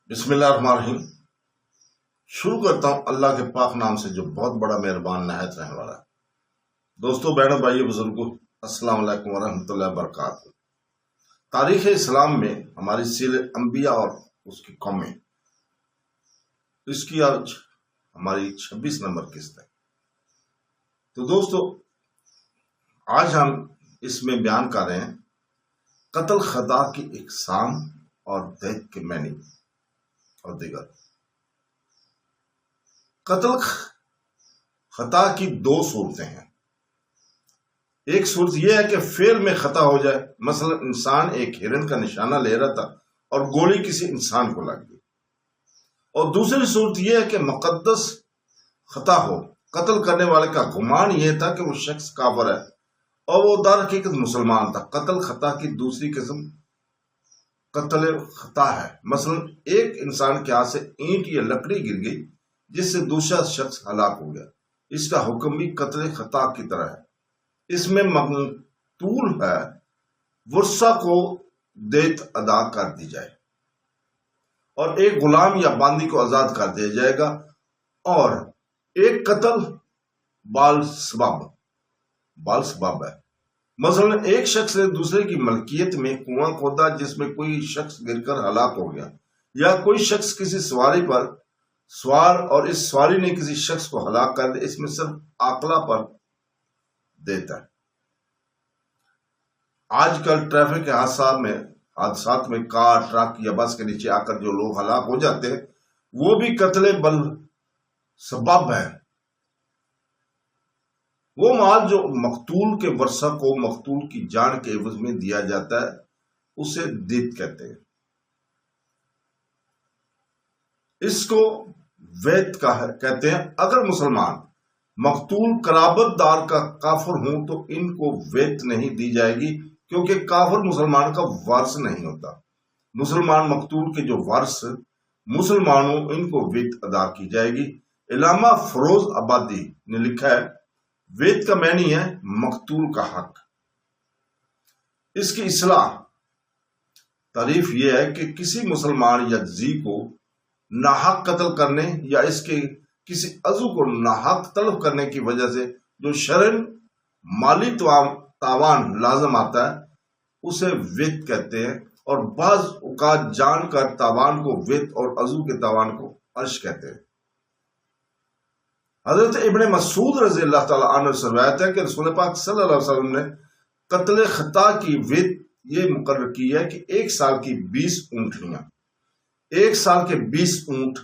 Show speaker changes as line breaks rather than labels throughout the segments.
بسم اللہ الرحمن الرحیم۔ شروع کرتا ہوں اللہ کے پاک نام سے جو بہت بڑا مہربان نہایت رحم والا ہے۔ دوستو، بہنوں، بھائیو، بزرگوں، السلام علیکم ورحمۃ اللہ وبرکاتہ۔ تاریخ اسلام میں ہماری سیرت انبیاء اور اس کی قومیں، اس کی آج ہماری 26 نمبر قسط ہے۔ تو دوستو، آج ہم اس میں بیان کر رہے ہیں قتل خطا کی اقسام اور دیت کے معنی اور دیگر۔ قتل خطا کی دو صورتیں ہیں۔ ایک صورت یہ ہے کہ فعل میں خطا ہو جائے، مثلا انسان ایک ہرن کا نشانہ لے رہا تھا اور گولی کسی انسان کو لگ گئی۔ اور دوسری صورت یہ ہے کہ مقدس خطا ہو، قتل کرنے والے کا گمان یہ تھا کہ وہ شخص کافر ہے اور وہ در حقیقت مسلمان تھا۔ قتل خطا کی دوسری قسم قتل خطا ہے، مثلا ایک انسان کے ہاتھ سے اینٹ یا لکڑی گر گئی جس سے دوسرا شخص ہلاک ہو گیا۔ اس کا حکم بھی قتل خطا کی طرح ہے۔ اس میں مقتول ہے ورثہ کو دیت ادا کر دی جائے اور ایک غلام یا باندی کو آزاد کر دیا جائے گا، اور ایک قتل بال سبب ہے، مثلا ایک شخص نے دوسرے کی ملکیت میں کنواں کھودا جس میں کوئی شخص گر کر ہلاک ہو گیا، یا کوئی شخص کسی سواری پر سوار اور اس سواری نے کسی شخص کو ہلاک کر دیا۔ اس میں صرف عاقلہ پر دیتا ہے۔ آج کل ٹریفک کے حادثات میں کار، ٹرک یا بس کے نیچے آ کر جو لوگ ہلاک ہو جاتے ہیں وہ بھی قتل بل سبب ہے۔ وہ مال جو مقتول کے ورثہ کو مقتول کی جان کے عوض میں دیا جاتا ہے اسے دیت کہتے ہیں۔ اس کو ویت کہتے ہیں۔ اگر مسلمان مقتول قرابت دار کا کافر ہوں تو ان کو ویت نہیں دی جائے گی، کیونکہ کافر مسلمان کا وارث نہیں ہوتا۔ مسلمان مقتول کے جو وارث مسلمانوں ان کو ویت ادا کی جائے گی۔ علامہ فیروز آبادی نے لکھا ہے، ویت کا معنی ہے مقتول کا حق۔ اس کی اصطلاح تعریف یہ ہے کہ کسی مسلمان یا ذی کو ناحق قتل کرنے یا اس کے کسی عضو کو ناحق طلب کرنے کی وجہ سے جو شرعاً مالی تاوان لازم آتا ہے اسے ویت کہتے ہیں، اور بعض اوقات جان کر تاوان کو ویت اور عضو کے تاوان کو عرش کہتے ہیں۔ حضرت ابن مسعود رضی اللہ تعالیٰ عنہ سے روایت ہے کہ رسول پاک صلی اللہ علیہ وسلم نے قتل خطا کی ویت یہ مقرر کی ہے کہ 1 سال کی 20 اونٹنیاں، 1 سال کے 20 اونٹ،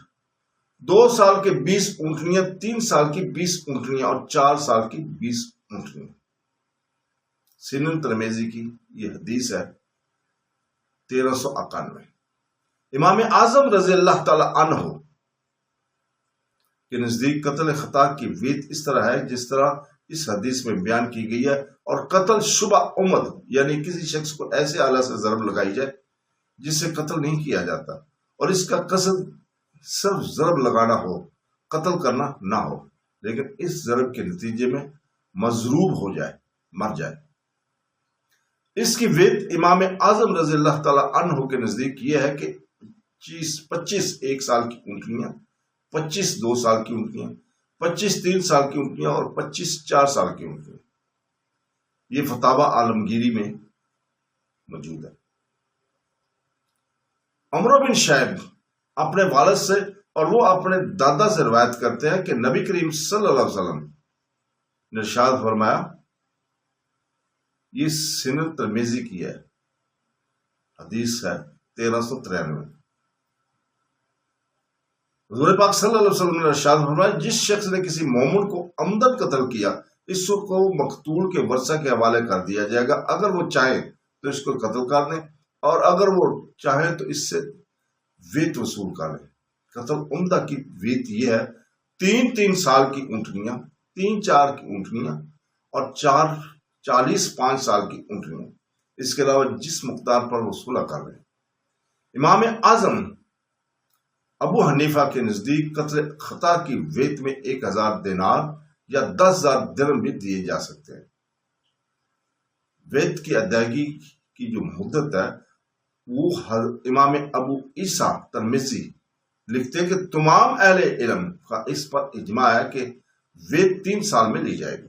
2 سال کے 20 اونٹنیاں، 3 سال کی 20 اونٹنیاں اور 4 سال کی 20 اونٹنیاں۔ سنن ترمذی کی یہ حدیث ہے 1391۔ امام اعظم رضی اللہ تعالی عنہ کے نزدیک قتل خطا کی ویت اس طرح ہے جس طرح اس حدیث میں بیان کی گئی ہے، اور قتل شبہ عمد یعنی کسی شخص کو ایسے آلہ سے ضرب لگائی جائے جس سے قتل نہیں کیا جاتا، اور اس کا قصد صرف ضرب لگانا ہو، قتل کرنا نہ ہو، لیکن اس ضرب کے نتیجے میں مضروب ہو جائے، مر جائے۔ اس کی ویت امام اعظم رضی اللہ تعالی عنہ کے نزدیک یہ ہے کہ 25 1 سال کی اونٹنیاں، 25 2 سال کی اونٹنیاں، 25 3 سال کی اونٹنیاں اور 25 4 سال کی اونٹنیاں۔ یہ فتاوی عالمگیری میں موجود ہے۔ عمرو بن شعیب اپنے والد سے اور وہ اپنے دادا سے روایت کرتے ہیں کہ نبی کریم صلی اللہ علیہ وسلم نے ارشاد فرمایا، یہ سنن ترمذی کی ہے، حدیث ہے 1393۔ حضور پاک صلی اللہ علیہ وسلم نے ارشاد فرمایا، جس شخص نے کسی مومن کو عمدن قتل کیا اس کو مقتول کے ورثہ کے حوالے کر دیا جائے گا، اگر وہ چاہے تو اس کو قتل کر دیں اور اگر وہ چاہے تو اس سے ویت وصول کر لیں۔ قتل عمدہ کی ویت یہ ہے 3 سال کی اونٹنیاں، 3 4 کی اونٹنیاں اور 40 5 سال کی اونٹنیاں، اس کے علاوہ جس مقدار پر وہ صلح کر لیں۔ امام اعظم ابو حنیفہ کے نزدیک قتل خطا کی ویت میں 1000 دینار یا 10,000 درہم بھی دیے جا سکتے ہیں۔ ویت کی ادائیگی کی جو مدت ہے وہ امام ابو عیسیٰ ترمذی لکھتے ہیں کہ تمام اہل علم کا اس پر اجماع ہے کہ وید 3 سال میں لی جائے گی۔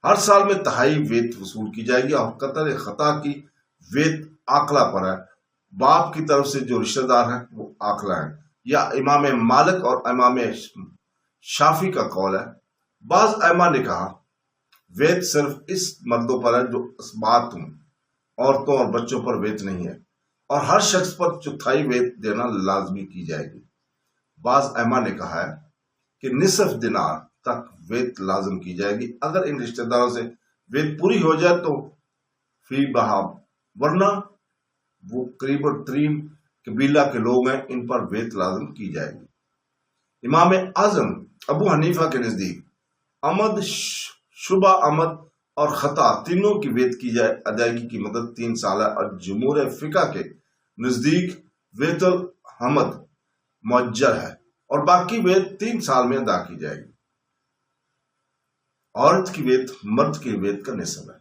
ہر سال میں تہائی وید وصول کی جائے گی، اور قطر خطا کی وید آکلا پر ہے۔ باپ کی طرف سے جو رشتہ دار ہیں وہ آکلا ہیں، یا امام مالک اور امام شافی کا قول ہے۔ بعض ائمہ نے کہا وید صرف اس مردوں پر ہے جو اسبات ہوں، عورتوں اور بچوں پر وید نہیں ہے، اور ہر شخص پر چوتھائی وید دینا لازمی کی جائے گی۔ بعض ائمہ نے کہا ہے کہ نصف دینار تک وید لازم کی جائے گی۔ اگر ان رشتہ داروں سے وید پوری ہو جائے تو فی بہا، ورنہ وہ قریب ترین قبیلہ کے لوگ ہیں، ان پر وید لازم کی جائے گی۔ امام اعظم ابو حنیفہ کے نزدیک عمد، شبہ عمد اور خطا تینوں کی وید کی جائے ادائیگی کی مدت 3 سال ہے، اور جمہور فقہ کے نزدیک وید الحمد مؤجر ہے، اور باقی وید 3 سال میں ادا کی جائے گی۔ عورت کی وید مرد کی وید کا نصف ہے۔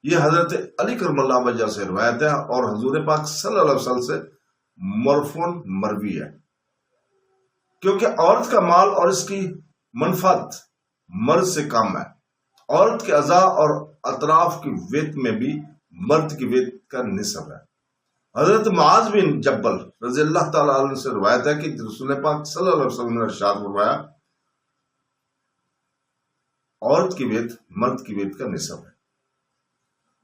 یہ حضرت علی کرم اللہ وجہ سے روایت ہے، اور حضور پاک صلی اللہ علیہ وسلم سے مرفوعاً مروی ہے، کیونکہ عورت کا مال اور اس کی منفعت مرد سے کم ہے۔ عورت کے اعضاء اور اطراف کی وید میں بھی مرد کی وید کا نصف ہے۔ حضرت معاذ بن جبل رضی اللہ تعالیٰ عنہ سے روایت ہے کہ رسول پاک صلی اللہ علیہ وسلم نے ارشاد فرمایا عورت کی وید مرد کی وید کا نصف ہے۔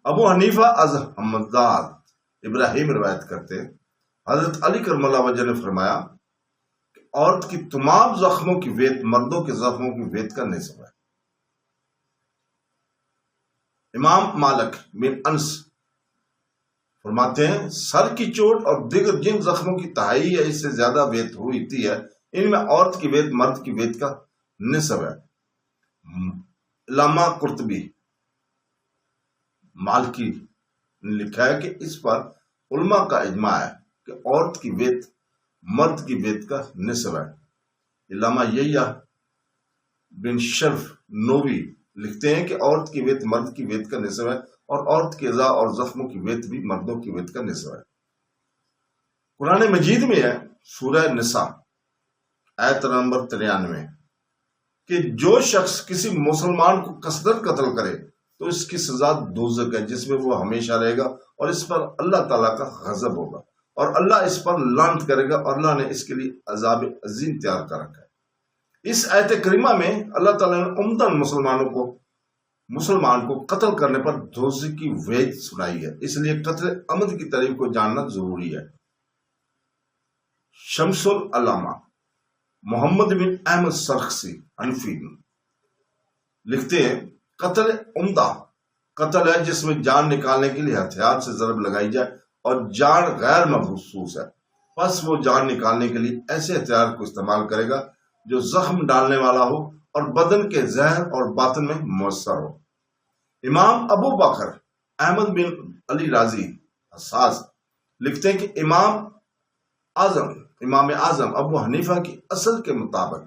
ابو حنیفہ از حمداد ابراہیم روایت کرتے ہیں، حضرت علی کرم اللہ وجہ نے فرمایا کہ عورت کی تمام زخموں کی وید مردوں کے زخموں کی وید کا نصف ہے۔ امام مالک بن انس فرماتے ہیں سر کی چوٹ اور دیگر جن زخموں کی تہائی یا اس سے زیادہ وید ہوتی ہے، ان میں عورت کی وید مرد کی وید کا نصف ہے۔ علامہ قرطبی مالکی نے لکھا ہے کہ اس پر علماء کا اجماع ہے کہ عورت کی وید مرد کی وید کا نصف ہے۔ علامہ یحییٰ بن شرف نووی لکھتے ہیں کہ عورت کی وید مرد کی وید کا نصف ہے، اور عورت کے اعضاء اور زخموں کی وید بھی مردوں کی وید کا نصف ہے۔ قرآن مجید میں ہے سورہ نساء آیت نمبر 93 کہ جو شخص کسی مسلمان کو قصدن قتل کرے تو اس کی سزا دوزخ ہے، جس میں وہ ہمیشہ رہے گا، اور اس پر اللہ تعالیٰ کا غضب ہوگا، اور اللہ اس پر لعنت کرے گا، اور اللہ نے اس کے لیے عذاب عظیم تیار کر رکھا ہے۔ اس آیت کریمہ میں اللہ تعالیٰ نے عمدن مسلمان کو قتل کرنے پر دوزخ کی وعید سنائی ہے، اس لیے قتل عمد کی تعریف کو جاننا ضروری ہے۔ شمس العلامہ محمد بن احمد سرخسی حنفی لکھتے ہیں قتل عمدہ قتل ہے جس میں جان نکالنے کے لیے ہتھیار سے ضرب لگائی جائے اور جان غیر محسوس ہے، پس وہ جان نکالنے کے لیے ایسے ہتھیار کو استعمال کرے گا جو زخم ڈالنے والا ہو اور بدن کے ظاہر اور باطن میں مؤثر ہو۔ امام ابو بکر احمد بن علی رازی حساس لکھتے ہیں کہ امام اعظم ابو حنیفہ کی اصل کے مطابق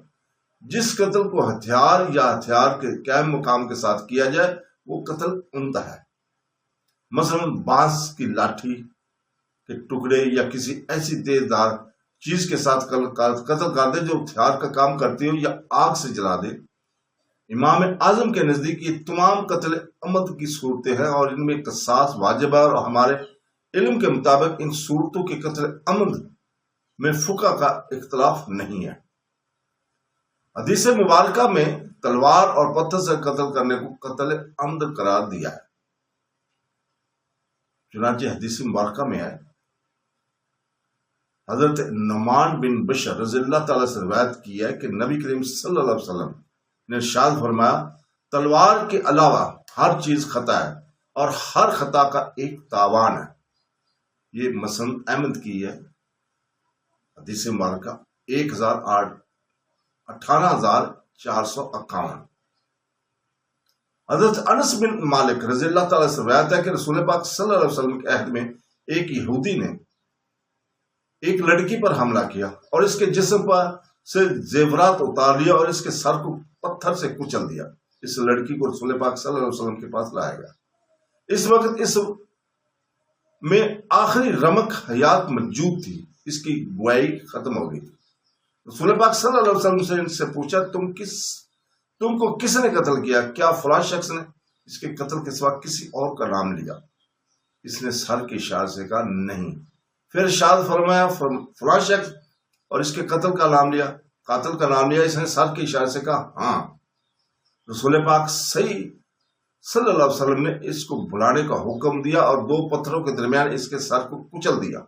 جس قتل کو ہتھیار یا ہتھیار کے قائم مقام کے ساتھ کیا جائے وہ قتل عمدہ ہے۔ مثلا بانس کی لاٹھی کے ٹکڑے یا کسی ایسی تیز دھار چیز کے ساتھ قتل کر دے جو ہتھیار کا کام کرتی ہو، یا آگ سے جلا دے۔ امام اعظم کے نزدیک یہ تمام قتل عمد کی صورتیں ہیں، اور ان میں قصاص واجب ہے، اور ہمارے علم کے مطابق ان صورتوں کے قتل عمد میں فقہ کا اختلاف نہیں ہے۔ حدیث مبارکہ میں تلوار اور پتھر سے قتل کرنے کو قتل عمد قرار دیا ہے۔ چنانچہ حدیث مبارکہ میں ہے حضرت نعمان بن بشر رضی اللہ تعالیٰ سے روایت کی ہے کہ نبی کریم صلی اللہ علیہ وسلم نے ارشاد فرمایا تلوار کے علاوہ ہر چیز خطا ہے، اور ہر خطا کا ایک تاوان ہے۔ یہ مسند احمد کی ہے، حدیث مبارکہ 18451۔ حضرت انس بن مالک رضی اللہ تعالیٰ سے روایت ہے کہ رسول پاک صلی اللہ علیہ وسلم کے عہد میں ایک یہودی نے ایک لڑکی پر حملہ کیا اور اس کے جسم پر سے زیورات اتار لیا اور اس کے سر کو پتھر سے کچل دیا۔ اس لڑکی کو رسول پاک صلی اللہ علیہ وسلم کے پاس لایا گیا۔ اس وقت اس میں آخری رمق حیات موجود تھی، اس کی گواہی ختم ہو گئی تھی۔ رسول پاک صلی اللہ علیہ وسلم سے ان سے پوچھا تم کو کس نے قتل کیا؟ کیا فلاں شخص نے؟ اس کے قتل کے سوا کسی اور کا نام لیا؟ اس نے سر کے اشارے سے کہا نہیں۔ پھر ارشاد فرمایا فلاں شخص، اور اس کے قاتل کا نام لیا، اس نے سر کے اشارے سے کہا ہاں۔ رسول پاک صلی اللہ علیہ وسلم نے اس کو بلانے کا حکم دیا اور 2 پتھروں کے درمیان اس کے سر کو کچل دیا۔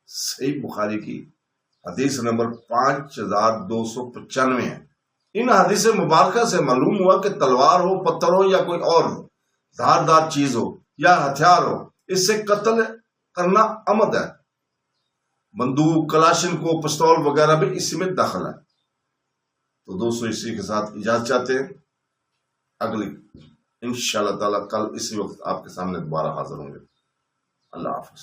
صحیح بخاری کی حدیث نمبر 5295 ہے۔ ان حدیث مبارکہ سے معلوم ہوا کہ تلوار ہو، پتھر ہو یا کوئی اور دھاردار چیز ہو یا ہتھیار ہو، اس سے قتل کرنا عمد ہے۔ بندوق، کلاشن کو، پستول وغیرہ بھی اسی میں داخل ہے۔ تو دوستو اسی کے ساتھ اجازت چاہتے ہیں، اگلی انشاءاللہ تعالی کل اسی وقت آپ کے سامنے دوبارہ حاضر ہوں گے۔ اللہ حافظ۔